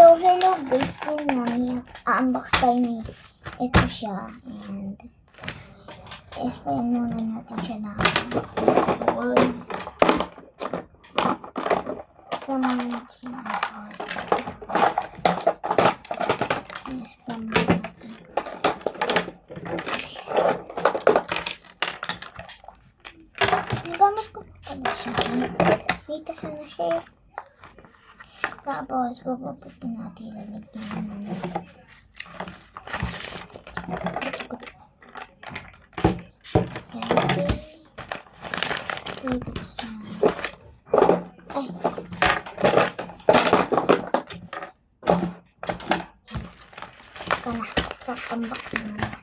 So, hello guys, yun nga, may unbox tayo ni ito siya, and explain muna natin siya na ang gamit ko pala siya, dito sana siya. Tapos, pupuputin natin, lalagyan naman. Ay! Ika na. So, unbox naman natin.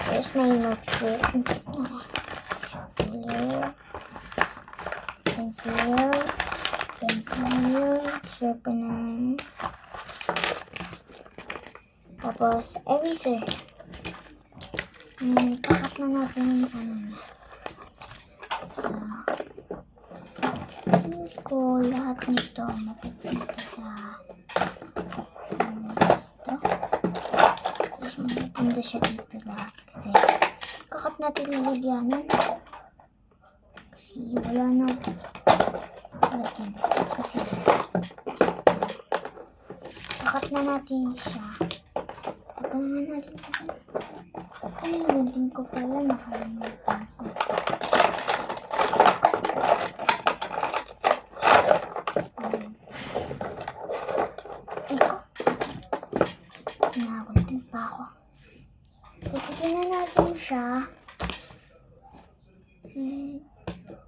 There's my notebook. Pencil, sharpen naman. Tapos, eraser. Kakat na natin yung ko lahat nito mapipunta sa ito. Tapos, mapipunta siya dito lahat. Kasi, kakat natin lalagyanan. Kasi, wala na. Kasi kakat na natin siya. Tapangan natin ito. Kalimutin ko pala, nakalimutan ko. Eko. Nagutin pa ako. Tututin na natin siya.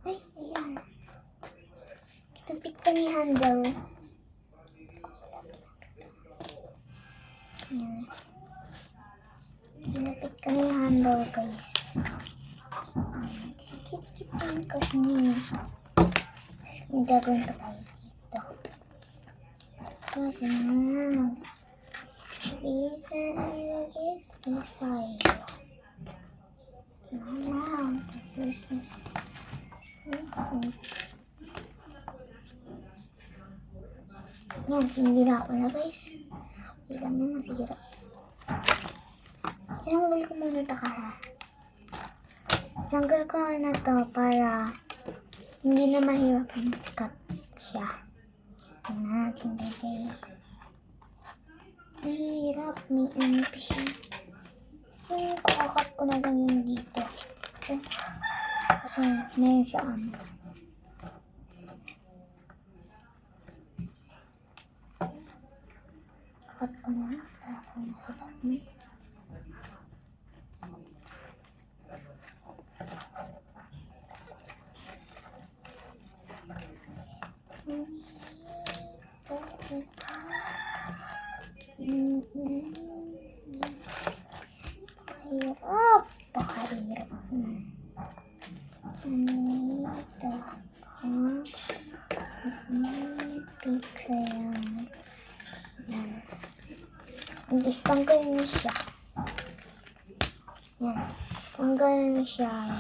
Ay, ayan. Tupit ka ni handle. Ayan. Tinapit ka ni handle, guys. Sikit-kitin kasi niya. Tapos, gagawin pa tayo dito. Kasi na. Reason is inside. Wow. Christmas. Yan, sinira ko na guys. Bilang na masira. Tinanggal ko muna ito ha. Tinanggal ko na ito para hindi na mahirap mag-cut siya. Tingnan natin kasi mahirap, may ano pa siya. Yung kakakat ko na lang yung dito. Kasi meron siya ano. Cut ko na para nahirap mo. Mahirap. Pakahirap. Hindi, tanggal na siya. Yan. Tanggal na siya.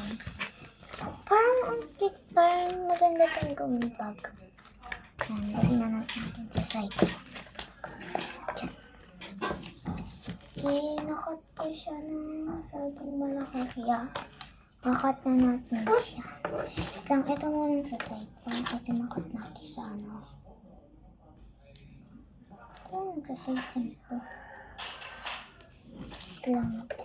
Parang ang cute. Parang maganda itong gawin bag. Yan. Lagyan na natin sa side. Nakat ko siya na masyadong malaki. Kaya, makat na natin siya. Isang ito muna sa side. Para kasi makat natin sa ano. Ito yung sa side nito. Ito lang ito.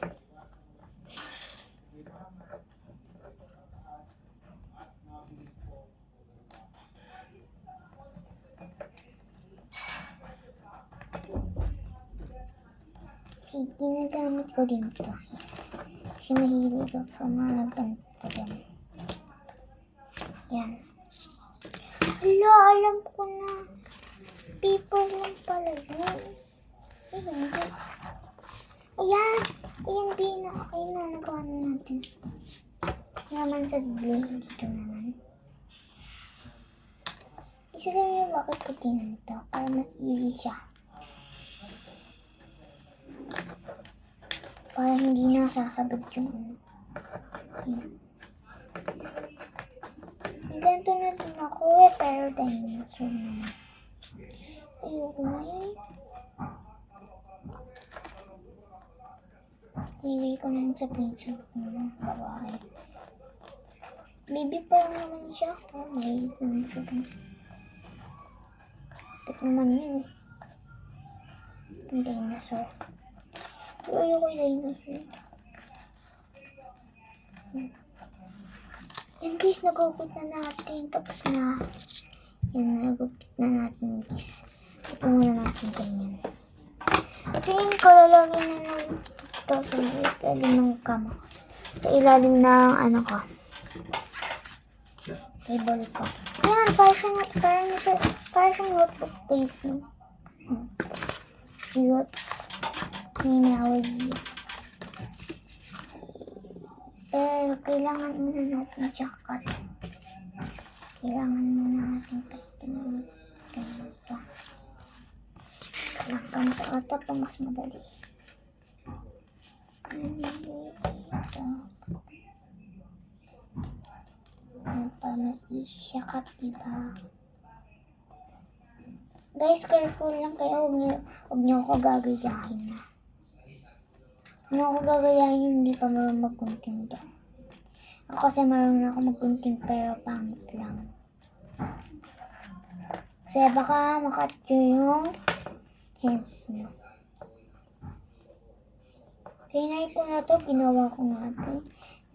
Ginagamit ko din ito. Kasi mahilig ako sa mga ganito din. Yan. Hala, alam ko na. Paper lang pala yun. Ayan. Ayan. Ayan, Bina. Okay na. Nagawa na natin. Naman sa blue. Dito naman. Isa din yung bakit ko tinanto. Para mas easy siya. Para hindi na sasabit yung ano. Ganito na din ako pero dinosaur naman. Ayoko na eh. Ilagay ko na yun sa pinsan ko ng babae. Baby pa lang naman siya. Oh, maliit naman siya. Kapit naman yun eh. Yung dinosaur. Pero ayoko yung dinosaur. Yan guys, nagugod na natin. Tapos na. Yan, nagugod na natin guys. Ito muna natin ganyan. Tingin ko lalagyan na ng ito sa ilalim ng kama. Sa ilalim ng ano ko. Table ko. Yan, parang siyang notebook base. Cute. Minawag. Pero kailangan muna natin jacket. Kailangan muna natin ganito. Kailangan ito pa mas madali. Ito. Yan pa mas jacket, diba? Guys, careful lang kayo. Huwag niyo ako gagayahin na. Huwag niyo ako gagayahin yung hindi pa marunong magkunting dyan. Ako kasi marunong ako magkunting pero pangit lang. Kasi baka makat yung hands nyo. Tinay ko na to, ginawa ko nga ito.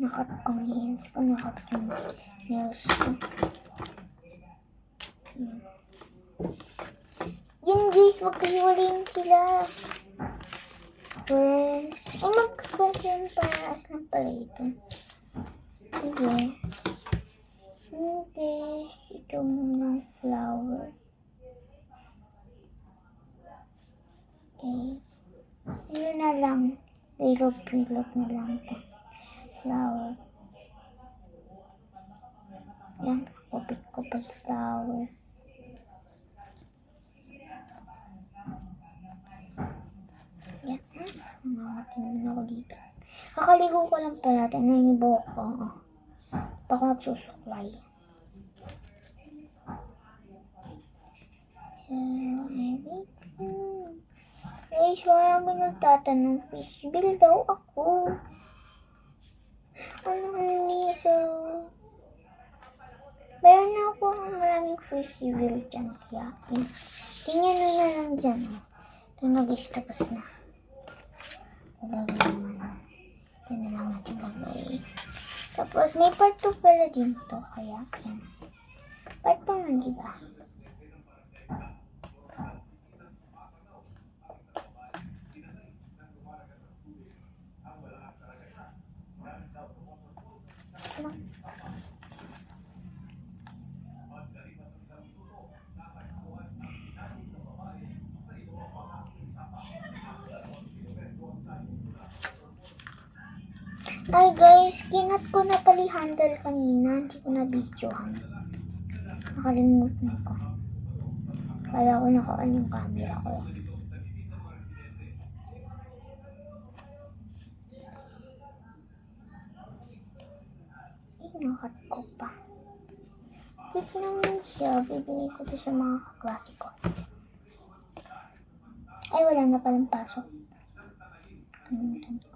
Nakat ko yung hands ko, nakat yung nails ko. Yun guys, magkahiwalayin sila. First, magkahiwalayin yun para asan pala ito. Sige. Okay, ito muna flower. Okay. Yun na lang. Pilog na lang ito. Flower. Yan, kupit ko pa flower. Yan. Nangangatin ako dito. Kakaligo ko lang pala. Tignan yung buhok ko. Baka nagsusuklay. So, everything. Guys, marami nagtatanong, fishbill daw ako. Ano ni? So, meron na ako maraming fishbill dyan. Kaya, tingnan nyo na lang dyan. Ito nag-tapos na. Lagay naman. Ito na lang natin lagay. Tapos, may part 2 pala din to. Kaya, yan. Part 2 na, diba? Ay guys, kinat ko na pala yung handle kanina. Hindi ko na videohan. Nakalimutan ko. Kala ko naka-on yung camera ko. Nakat ko pa. Cute naman siya. Bibigay ko ito sa mga kaklase ko. Ay, wala na palang pasok. Kalimutan ko.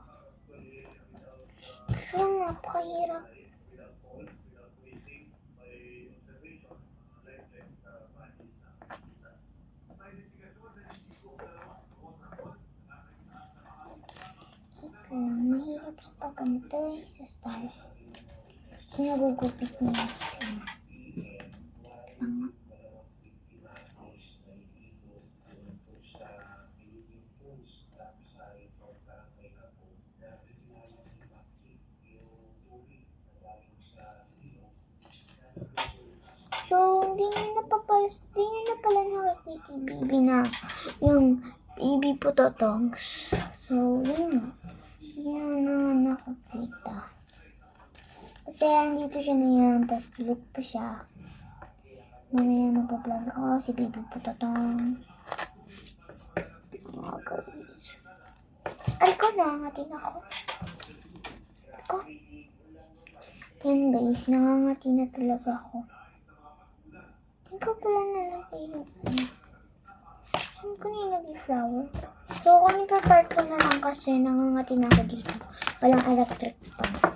So, napakahirap. Ito lang, mahirap sa pagganto sa style. Sinagugupit niya. Tama. So, hindi nyo na pala nakikita yung baby na yung baby putotongs. So, yun. Yun na nakakita. Kasi andito siya na yan, tapos look pa siya. Mamaya magpa-vlog ako si baby putotong. Mga guys. Ay ko na, ngatin ako. Ko. Yan guys, nangangati na talaga ako. Saan ko pala nalagay yung ano? Saan ko nilagay flower? So, kung ipapart ko na lang kasi nangangati na ako dito. Walang electric pa.